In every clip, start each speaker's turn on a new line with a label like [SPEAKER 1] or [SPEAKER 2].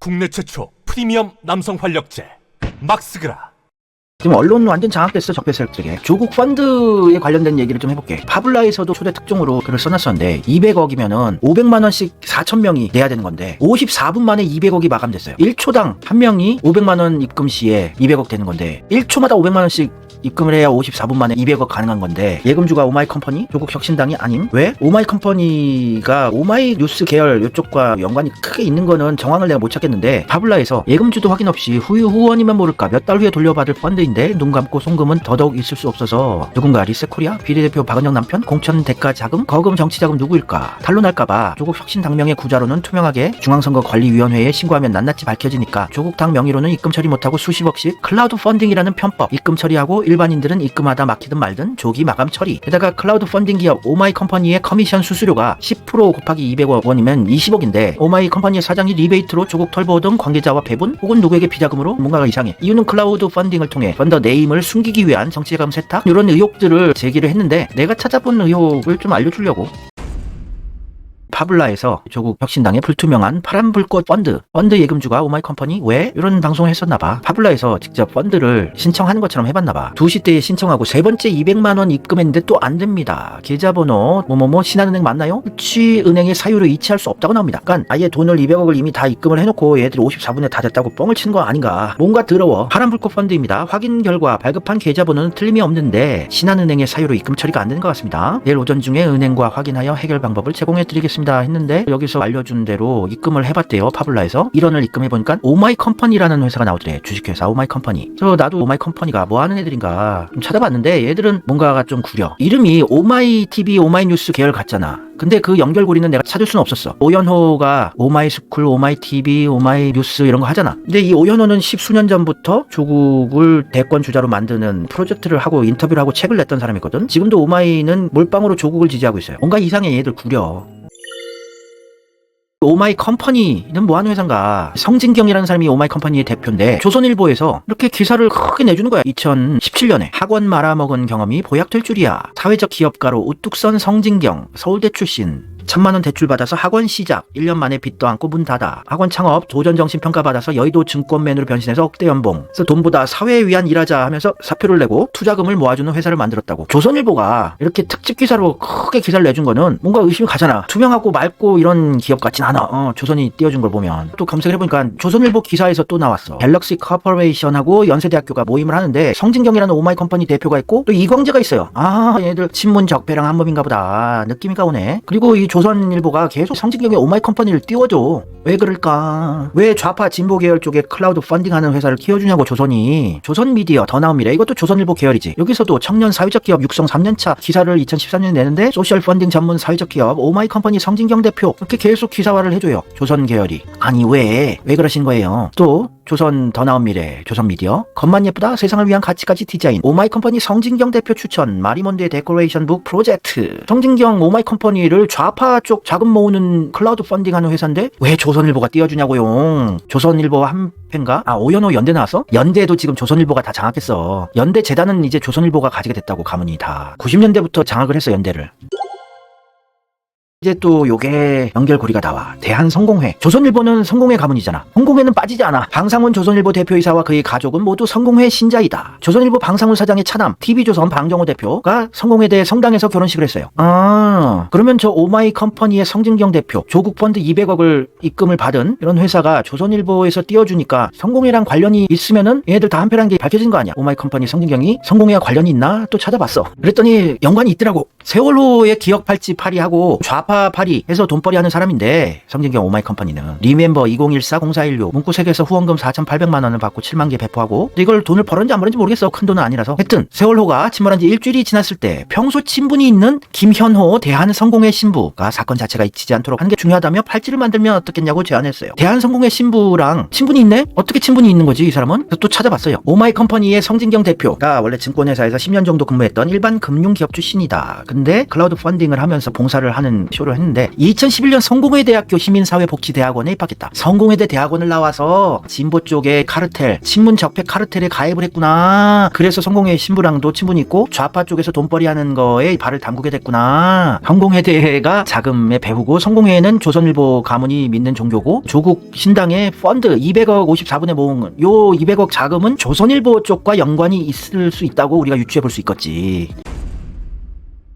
[SPEAKER 1] 국내 최초 프리미엄 남성 활력제 막스그라.
[SPEAKER 2] 지금 언론 완전 장악됐어. 적폐 세력들에게. 조국 펀드에 관련된 얘기를 좀 해볼게. 파블라에서도 초대 특종으로 글을 써놨었는데 200억이면은 500만원씩 4,000명이 내야 되는 건데 54분 만에 200억이 마감됐어요. 1초당 한 명이 500만원 입금 시에 200억 되는 건데 1초마다 500만원씩 입금을 해야 54분 만에 200억 가능한 건데 예금주가 오마이컴퍼니? 조국 혁신당이 아님? 왜? 오마이컴퍼니가 오마이뉴스 계열 이쪽과 연관이 크게 있는 거는 정황을 내가 못 찾겠는데 파블라에서 예금주도 확인 없이 후원이면 모를까 몇 달 후에 돌려받을 펀드인데 눈 감고 송금은 더더욱 있을 수 없어서 누군가 리셋코리아? 비례대표 박은영 남편? 공천 대가 자금? 거금 정치자금 누구일까? 탄로날까봐 조국 혁신당명의 구자로는 투명하게 중앙선거관리위원회에 신고하면 낱낱이 밝혀지니까 조국당 명의로는 입금 처리 못하고 수십억씩 클라우드 펀딩이라는 편법 입금 처리하고 일반인들은 입금하다 막히든 말든 조기 마감 처리. 게다가 클라우드 펀딩 기업 오마이컴퍼니의 커미션 수수료가 10% 곱하기 200억 원이면 20억인데 오마이컴퍼니의 사장이 리베이트로 조국 털보 등 관계자와 배분 혹은 누구에게 비자금으로 뭔가가 이상해. 이유는 클라우드 펀딩을 통해 펀더 네임을 숨기기 위한 정치자금 세탁 이런 의혹들을 제기를 했는데 내가 찾아본 의혹을 좀 알려주려고. 파블라에서 조국 혁신당의 불투명한 파란불꽃 펀드 예금주가 오마이컴퍼니 왜? 이런 방송을 했었나봐. 파블라에서 직접 펀드를 신청하는 것처럼 해봤나봐. 2시 때에 신청하고 세 번째 200만원 입금했는데 또 안됩니다. 계좌번호 신한은행 맞나요? 은행의 사유를 이체할 수 없다고 나옵니다. 그러니까 아예 돈을 200억을 이미 다 입금을 해놓고 얘들이 54분에 다 됐다고 뻥을 치는 거 아닌가. 뭔가 더러워. 파란불꽃 펀드입니다. 확인 결과 발급한 계좌번호는 틀림이 없는데 신한은행의 사유로 입금 처리가 안 되는 것 같습니다. 내일 오전 중에 은행과 확인하여 해결 방법을 제공해드리겠습니다 했는데 여기서 알려준 대로 입금을 해봤대요. 파블라에서 1원을 입금해보니까 오마이컴퍼니라는 회사가 나오더래. 주식회사 오마이컴퍼니. 그래서 나도 오마이컴퍼니가 뭐하는 애들인가 좀 찾아봤는데 얘들은 뭔가가 좀 구려. 이름이 오마이TV 오마이뉴스 계열 같잖아. 근데 그 연결고리는 내가 찾을 수는 없었어. 오연호가 오마이스쿨, 오마이TV, 오마이뉴스 이런 거 하잖아. 근데 이 오연호는 10수년 전부터 조국을 대권 주자로 만드는 프로젝트를 하고 인터뷰를 하고 책을 냈던 사람이거든. 지금도 오마이는 몰빵으로 조국을 지지하고 있어요. 뭔가 이상해. 얘들 구려. 오마이컴퍼니는 뭐하는 회사인가. 성진경이라는 사람이 오마이컴퍼니의 대표인데 조선일보에서 이렇게 기사를 크게 내주는 거야. 2017년에 학원 말아먹은 경험이 보약될 줄이야. 사회적 기업가로 우뚝 선 성진경, 서울대 출신. 1,000만원 대출 받아서 학원 시작. 1년 만에 빚도 안고 문 닫아. 학원 창업 도전정신평가 받아서 여의도 증권맨으로 변신해서 억대 연봉. 그래서 돈보다 사회에 위한 일하자 하면서 사표를 내고 투자금을 모아주는 회사를 만들었다고. 조선일보가 이렇게 특집 기사로 크게 기사를 내준 거는 뭔가 의심이 가잖아. 투명하고 맑고 이런 기업 같진 않아. 조선이 띄워준 걸 보면. 또 검색을 해보니까 조선일보 기사에서 또 나왔어. 갤럭시 코퍼레이션하고 연세대학교가 모임을 하는데 성진경이라는 오마이컴퍼니 대표가 있고 또 이광재가 있어요. 얘들 친문 적폐랑 한몸인가 보다. 느낌이가 오네. 그리고 이 조선일보가 계속 성진경의 오마이컴퍼니를 띄워줘. 왜 그럴까? 왜 좌파 진보 계열 쪽에 클라우드 펀딩하는 회사를 키워주냐고. 조선이. 조선미디어 더 나옵니다. 이것도 조선일보 계열이지. 여기서도 청년 사회적 기업 육성 3년차 기사를 2013년에 내는데 소셜 펀딩 전문 사회적 기업 오마이컴퍼니 성진경 대표 이렇게 계속 기사화를 해줘요. 조선 계열이. 아니 왜 그러신 거예요? 또 조선 더 나온 미래 조선미디어 겉만 예쁘다 세상을 위한 가치까지 디자인 오마이컴퍼니 성진경 대표 추천 마리몬드의 데코레이션 북 프로젝트. 성진경 오마이컴퍼니를 좌파 쪽 자금 모으는 클라우드 펀딩하는 회사인데 왜 조선일보가 띄워주냐고요. 조선일보 한 편가? 오연호 연대 나왔어? 연대도 지금 조선일보가 다 장악했어. 연대 재단은 이제 조선일보가 가지게 됐다고. 가문이 다 90년대부터 장악을 했어 연대를. 이제 또 요게 연결고리가 나와. 대한성공회. 조선일보는 성공회 가문이잖아. 성공회는 빠지지 않아. 방상훈 조선일보 대표이사와 그의 가족은 모두 성공회 신자이다. 조선일보 방상훈 사장의 차남 TV조선 방정호 대표가 성공회대 성당에서 결혼식을 했어요. 그러면 저 오마이컴퍼니의 성진경 대표 조국펀드 200억을 입금을 받은 이런 회사가 조선일보에서 띄워주니까 성공회랑 관련이 있으면은 얘네들 다 한패란 게 밝혀진 거 아니야. 오마이컴퍼니 성진경이 성공회와 관련이 있나 또 찾아봤어. 그랬더니 연관이 있더라고. 세월호의 기억 팔찌 파리하고 좌파 파리 해서 돈벌이 하는 사람인데 성진경 오마이컴퍼니는 리멤버 2014-0416 문구세계에서 후원금 4,800만원을 받고 7만 개 배포하고 이걸 돈을 벌었는지 안 벌었는지 모르겠어. 큰 돈은 아니라서. 하여튼 세월호가 침몰한 지 일주일이 지났을 때 평소 친분이 있는 김현호 대한성공회 신부가 사건 자체가 잊히지 않도록 하는 게 중요하다며 팔찌를 만들면 어떻겠냐고 제안했어요. 대한성공회 신부랑 친분이 있네? 어떻게 친분이 있는 거지 이 사람은? 또 찾아봤어요. 오마이컴퍼니의 성진경 대표가 원래 증권회사에서 10년 정도 근무했던 일반 금융기업 출신이다. 근데 클라우드 펀딩을 하면서 봉사를 하는 쇼를 했는데 2011년 성공회대학교 시민사회복지대학원에 입학했다. 성공회대 대학원을 나와서 진보 쪽의 카르텔, 친문 적폐 카르텔에 가입을 했구나. 그래서 성공회 신부랑도 친분이 있고 좌파 쪽에서 돈벌이 하는 거에 발을 담그게 됐구나. 성공회대가 자금의 배후고 성공회는 조선일보 가문이 믿는 종교고 조국 신당의 펀드 200억 54분의 모은 요 200억 자금은 조선일보 쪽과 연관이 있을 수 있다고 우리가 유추해 볼 수 있겠지.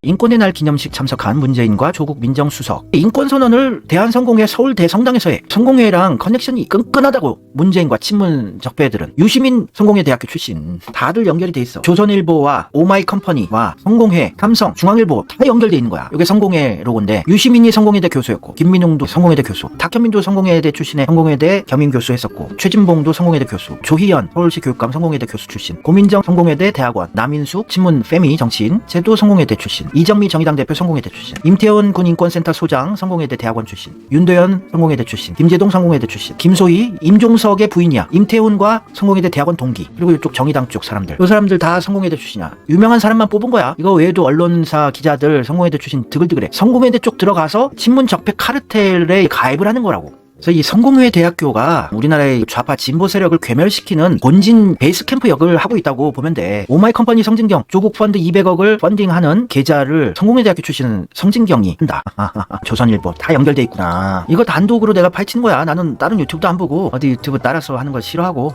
[SPEAKER 2] 인권의 날 기념식 참석한 문재인과 조국 민정수석. 인권선언을 대한성공회 서울대 성당에서 해. 성공회랑 커넥션이 끈끈하다고. 문재인과 친문 적폐들은. 유시민 성공회 대학교 출신. 다들 연결이 돼 있어. 조선일보와 오마이컴퍼니와 성공회, 삼성, 중앙일보 다 연결돼 있는 거야. 이게 성공회 로고인데 유시민이 성공회대 교수였고 김민웅도 성공회대 교수, 탁현민도 성공회대 출신의 성공회대 겸임교수 했었고 최진봉도 성공회대 교수, 조희연 서울시 교육감 성공회대 교수 출신, 고민정 성공회대 대학원, 남인수 친문 페미 정치인 쟤도 성공회대 출신, 이정미 정의당 대표 성공회대 출신, 임태원 군 인권센터 소장 성공회대 대학원 출신, 윤도현 성공회대 출신, 김재동 성공회대 출신, 김소희 임종석의 부인이야. 임태훈과 성공회대 대학원 동기. 그리고 이쪽 정의당 쪽 사람들. 이 사람들 다 성공회대 출신이야. 유명한 사람만 뽑은 거야. 이거 외에도 언론사 기자들 성공회대 출신 드글드글해. 성공회대 쪽 들어가서 친문 적폐 카르텔에 가입을 하는 거라고. 그래서 이 성공회 대학교가 우리나라의 좌파 진보 세력을 괴멸시키는 본진 베이스 캠프 역을 하고 있다고 보면 돼. 오마이컴퍼니 성진경 조국 펀드 200억을 펀딩하는 계좌를 성공회 대학교 출신 성진경이 한다. 조선일보 다 연결돼 있구나. 이거 단독으로 내가 파헤치는 거야. 나는 다른 유튜브도 안 보고 어디 유튜브 따라서 하는 걸 싫어하고.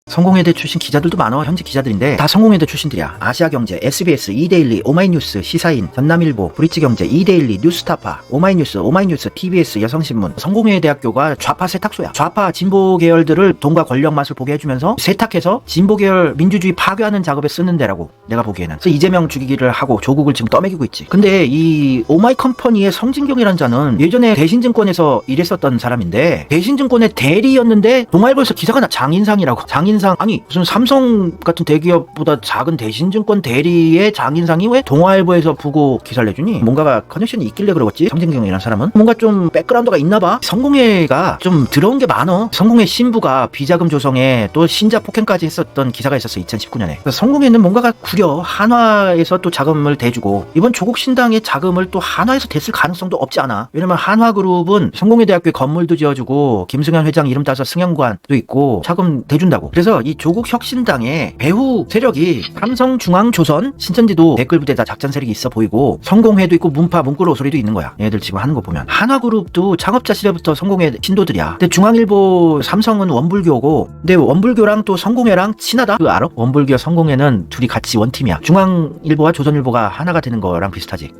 [SPEAKER 2] 성공회대 출신 기자들도 많아. 현직 기자들인데 다 성공회대 출신들이야. 아시아경제, SBS, 이데일리, 오마이뉴스, 시사인, 전남일보, 브릿지경제, 이데일리, 뉴스타파, 오마이뉴스, TBS, 여성신문. 성공회대 대학교가 좌파 세탁소야. 좌파 진보 계열들을 돈과 권력 맛을 보게 해주면서 세탁해서 진보 계열 민주주의 파괴하는 작업에 쓰는 데라고 내가 보기에는. 그래서 이재명 죽이기를 하고 조국을 지금 떠먹이고 있지. 근데 이 오마이컴퍼니의 성진경이라는 자는 예전에 대신증권에서 일했었던 사람인데 대신증권의 대리였는데 동아일보에서 기사가 나. 장인상이라고. 장인상 아니 무슨 삼성 같은 대기업보다 작은 대신증권 대리의 장인상이 왜 동아일보에서 부고 기사를 내주니? 뭔가가 커넥션이 있길래 그러겠지. 성진경이라는 사람은 뭔가 좀 백그라운드가 있나봐. 성공회가 좀 들어온 게 많어. 성공회 신부가 비자금 조성에 또 신자 폭행까지 했었던 기사가 있었어. 2019년에. 성공회는 뭔가가 구려. 한화에서 또 자금을 대주고 이번 조국 신당의 자금을 또 한화에서 댔을 가능성도 없지 않아. 왜냐면 한화그룹은 성공회 대학교에 건물도 지어주고 김승현 회장 이름 따서 승현관도 있고 자금 대준다고. 그래서 이 조국 혁신당의 배후 세력이 삼성, 중앙, 조선, 신천지도 댓글 부대다 작전 세력이 있어 보이고 성공회도 있고 문파, 문구로 소리도 있는 거야. 얘들 지금 하는 거 보면. 한화그룹도 창업자 시절부터 성공회 신도들이야. 근데 중앙일보, 삼성은 원불교고 근데 원불교랑 또 성공회랑 친하다? 그거 알아? 원불교, 성공회는 둘이 같이 원팀이야. 중앙일보와 조선일보가 하나가 되는 거랑 비슷하지.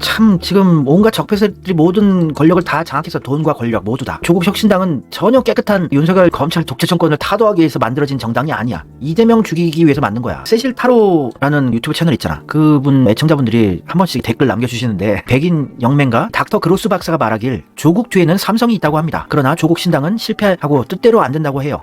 [SPEAKER 2] 참 지금 온갖 적폐들이 모든 권력을 다 장악해서 돈과 권력 모두 다. 조국 혁신당은 전혀 깨끗한 윤석열 검찰 독재 정권을 타도하기 위해서 만들어진 정당이 아니야. 이재명 죽이기 위해서 만든 거야. 세실 타로라는 유튜브 채널 있잖아. 그분 애청자분들이 한 번씩 댓글 남겨주시는데 백인 영맹가 닥터 그로스 박사가 말하길 조국 뒤에는 삼성이 있다고 합니다. 그러나 조국 신당은 실패하고 뜻대로 안 된다고 해요.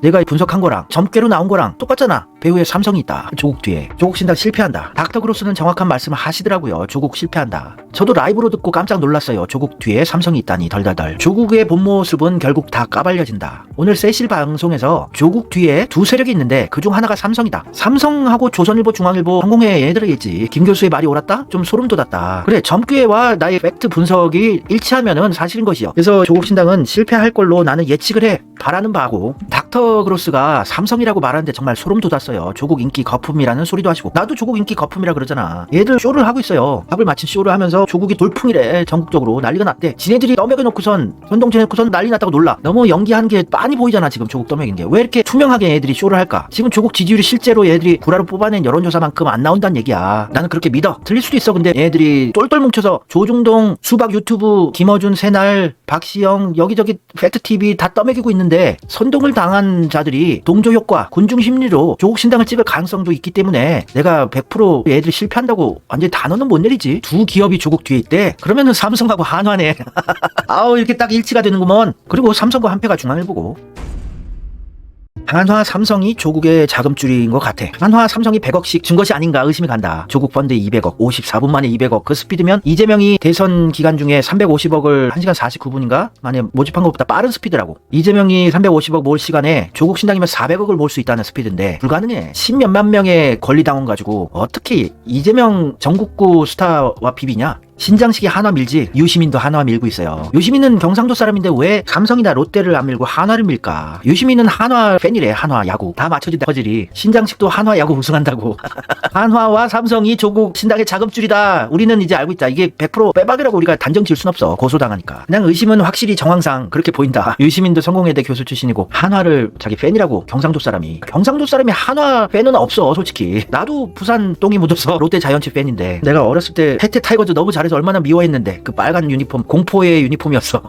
[SPEAKER 2] 내가 분석한 거랑 점괘로 나온 거랑 똑같잖아. 배후에 삼성이 있다. 조국 뒤에. 조국 신당 실패한다. 닥터 그로스는 정확한 말씀을 하시더라고요. 조국 실패한다. 저도 라이브로 듣고 깜짝 놀랐어요. 조국 뒤에 삼성이 있다니 덜덜덜. 조국의 본 모습은 결국 다 까발려진다. 오늘 세실 방송에서 조국 뒤에 두 세력이 있는데 그중 하나가 삼성이다. 삼성하고 조선일보, 중앙일보, 성공회 얘들이겠지. 김 교수의 말이 옳았다? 좀 소름 돋았다. 그래, 점괘와 나의 팩트 분석이 일치하면은 사실인 것이요. 그래서 조국 신당은 실패할 걸로 나는 예측을 해. 바라는 바고. 닥터 그로스가 삼성이라고 말하는데 정말 소름 돋았어요. 조국 인기 거품이라는 소리도 하시고. 나도 조국 인기 거품이라 그러잖아. 얘들 쇼를 하고 있어요. 밥을 마친 쇼를 하면서 조국이 돌풍이래. 전국적으로 난리가 났대. 지네들이 떠먹여놓고선 선동쳐놓고선 난리 났다고 놀라. 너무 연기하는 게 빤히 보이잖아. 지금 조국 떠먹인 게. 왜 이렇게 투명하게 애들이 쇼를 할까? 지금 조국 지지율이 실제로 얘들이 구라로 뽑아낸 여론조사만큼 안 나온다는 얘기야. 나는 그렇게 믿어. 틀릴 수도 있어. 근데 얘들이 똘똘 뭉쳐서 조중동, 수박 유튜브, 김어준, 새날, 박시영 여기저기 팩트TV 다 떠먹이고 있는데 선동을 당한 자들이 동조효과, 군중심리로 조국 신당을 찍을 가능성도 있기 때문에 내가 100% 얘들이 실패한다고 완전히 단어는 못 내리지. 두 기업이 조국 뒤에 있대. 그러면은 삼성하고 한화네. 아우 이렇게 딱 일치가 되는구먼. 그리고 삼성과 한패가 중앙일보고. 한화 삼성이 조국의 자금줄인 것 같아. 한화 삼성이 100억씩 준 것이 아닌가 의심이 간다. 조국 펀드 200억, 54분 만에 200억. 그 스피드면 이재명이 대선 기간 중에 350억을 1시간 49분인가 만에 모집한 것보다 빠른 스피드라고. 이재명이 350억 모을 시간에 조국 신당이면 400억을 모을 수 있다는 스피드인데 불가능해. 10몇만 명의 권리당원 가지고 어떻게 이재명 전국구 스타와 비비냐? 신장식이 한화 밀지 유시민도 한화 밀고 있어요. 유시민은 경상도 사람인데 왜 삼성이나 롯데를 안 밀고 한화를 밀까? 유시민은 한화 팬이래. 한화 야구 다 맞춰진다 퍼즐이. 신장식도 한화 야구 우승한다고. 한화와 삼성이 조국 신당의 자금줄이다. 우리는 이제 알고 있다. 이게 100% 빼박이라고 우리가 단정 지을 순 없어. 고소당하니까. 그냥 의심은 확실히 정황상 그렇게 보인다. 유시민도 성공회대 교수 출신이고 한화를 자기 팬이라고. 경상도 사람이 한화 팬은 없어 솔직히. 나도 부산 똥이 묻어서 롯데 자이언츠 팬인데 내가 어렸을 때 해태 타이거즈 너무 잘해서 얼마나 미워했는데 그 빨간 유니폼 공포의 유니폼이었어.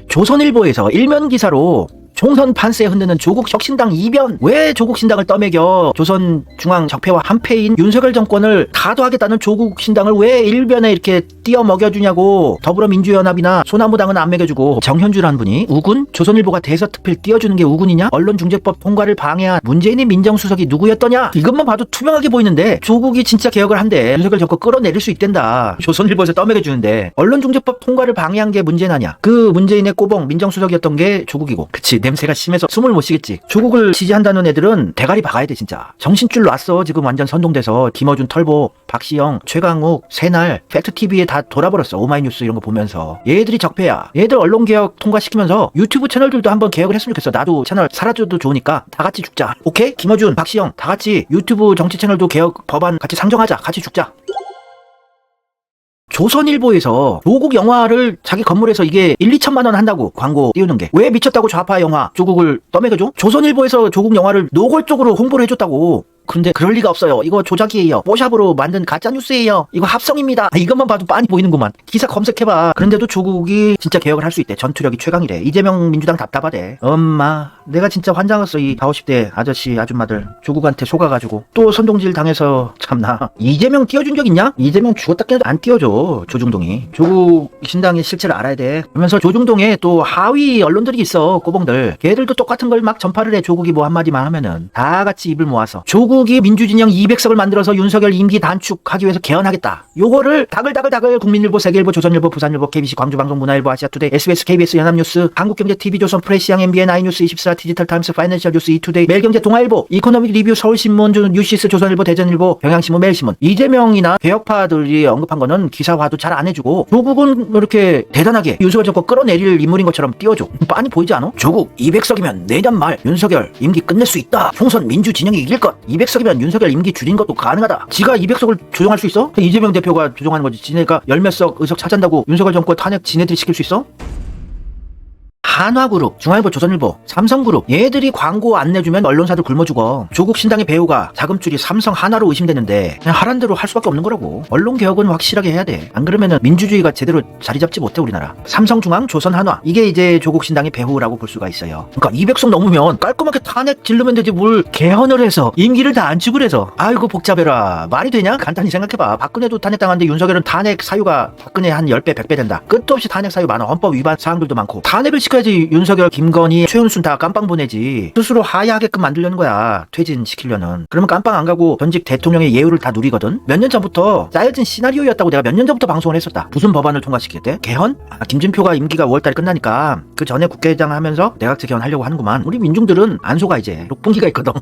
[SPEAKER 2] 조선일보에서 일면 기사로 총선 판세 흔드는 조국 혁신당 이변. 왜 조국 신당을 떠매겨? 조선 중앙 적폐와 한패인 윤석열 정권을 타도하겠다는 조국 신당을 왜 일변에 이렇게 띄어 먹여주냐고. 더불어민주연합이나 소나무당은 안 먹여주고. 정현주라는 분이 우군? 조선일보가 대서특필 띄워주는 게 우군이냐? 언론중재법 통과를 방해한 문재인의 민정수석이 누구였더냐? 이것만 봐도 투명하게 보이는데 조국이 진짜 개혁을 한대. 윤석열 정권 끌어내릴 수 있댄다. 조선일보에서 떠먹여주는데 언론중재법 통과를 방해한 게 문재인 아니야. 그 문재인의 꼬봉 민정수석이었던 게 조국이고. 그치, 냄새가 심해서 숨을 못 쉬겠지. 조국을 지지한다는 애들은 대가리 박아야 돼 진짜. 정신줄 놨어. 지금 완전 선동돼서 김어준, 털보, 박시영, 최강욱, 새날, 팩트TV에 다 돌아버렸어. 오마이뉴스 이런 거 보면서. 얘들이 적폐야. 얘들 언론개혁 통과시키면서 유튜브 채널들도 한번 개혁을 했으면 좋겠어. 나도 채널 사라져도 좋으니까 다 같이 죽자. 오케이? 김어준, 박시영 다 같이 유튜브 정치 채널도 개혁 법안 같이 상정하자. 같이 죽자. 조선일보에서 조국 영화를 자기 건물에서 이게 1, 2천만 원 한다고 광고 띄우는 게 왜 미쳤다고 좌파 영화 조국을 떠먹여줘? 조선일보에서 조국 영화를 노골적으로 홍보를 해줬다고. 근데 그럴 리가 없어요. 이거 조작이에요. 뽀샵으로 만든 가짜뉴스예요. 이거 합성입니다. 이것만 봐도 빤히 보이는구만. 기사 검색해봐. 그런데도 조국이 진짜 개혁을 할 수 있대. 전투력이 최강이래. 이재명 민주당 답답하대. 엄마 내가 진짜 환장했어. 이 40, 50대 아저씨 아줌마들 조국한테 속아가지고 또 선동질 당해서 참나. 이재명 띄워준 적 있냐? 이재명 죽었다 깨도 안 띄워줘. 조중동이. 조국 신당의 실체를 알아야 돼. 그러면서 조중동에 또 하위 언론들이 있어. 꼬봉들. 걔들도 똑같은 걸 막 전파를 해. 조국이 뭐 한마디만 하면은 다 같이 입을 모아서 조국이 민주진영 200석을 만들어서 윤석열 임기 단축하기 위해서 개헌하겠다. 요거를 다글다글 국민일보, 세계일보, 조선일보, 부산일보, KBC, 광주방송, 문화일보, 아시아투데이, SBS, KBS, 연합뉴스, 한국경제, TV조선, 프레시앙, MBN, 아이뉴스, 24, 디지털타임스, 파이낸셜 뉴스, 이투데이, 매일경제, 동아일보, 이코노믹 리뷰, 서울신문, 뉴시스, 조선일보, 대전일보, 경향신문, 매일신문. 이재명이나 개혁파들이 언급한 거는 기사화도 잘 안 해주고 조국은 이렇게 대단하게 윤석열 정권 끌어내릴 인물인 것처럼 띄워줘. 빤히 보이지 않아? 조국 200석이면 내년 말 윤석열 임기 끝낼 수 있다. 총선 민주진영이 이길 것. 200석이면 윤석열 임기 줄인 것도 가능하다. 지가 200석을 조정할 수 있어? 이재명 대표가 조정하는 거지. 지네가 열몇 석 의석 차지한다고 윤석열 정권 탄핵 지네들이 시킬 수 있어? 한화그룹, 중앙일보, 조선일보, 삼성그룹 얘들이 광고 안 내주면 언론사들 굶어 죽어. 조국 신당의 배우가 자금줄이 삼성 한화로 의심되는데 그냥 하란 대로 할 수밖에 없는 거라고. 언론개혁은 확실하게 해야 돼. 안 그러면은 민주주의가 제대로 자리 잡지 못해 우리나라. 삼성중앙, 조선한화 이게 이제 조국 신당의 배후라고 볼 수가 있어요. 그러니까 200석 넘으면 깔끔하게 탄핵 질르면 되지 뭘 개헌을 해서 임기를 다 안축을 해서. 아이고 복잡해라. 말이 되냐? 간단히 생각해봐. 박근혜도 탄핵당하는데 윤석열은 탄핵 사유가 박근혜 한 10배 100배 된다. 끝도 없이 탄핵 사유 많아. 헌법 위반 사항들도 많고. 탄핵을 시켜야지 윤석열, 김건희, 최은순 다 깜빵 보내지. 스스로 하야하게끔 만들려는 거야. 퇴진시키려는. 그러면 깜빵 안 가고 전직 대통령의 예우를 다 누리거든. 몇 년 전부터 짜여진 시나리오였다고 내가 몇 년 전부터 방송을 했었다. 무슨 법안을 통과시키겠대? 개헌? 김진표가 임기가 5월달에 끝나니까 그 전에 국회의장 하면서 내각제 개헌 하려고 하는구만. 우리 민중들은 안 속아 이제. 6분기가 있거든.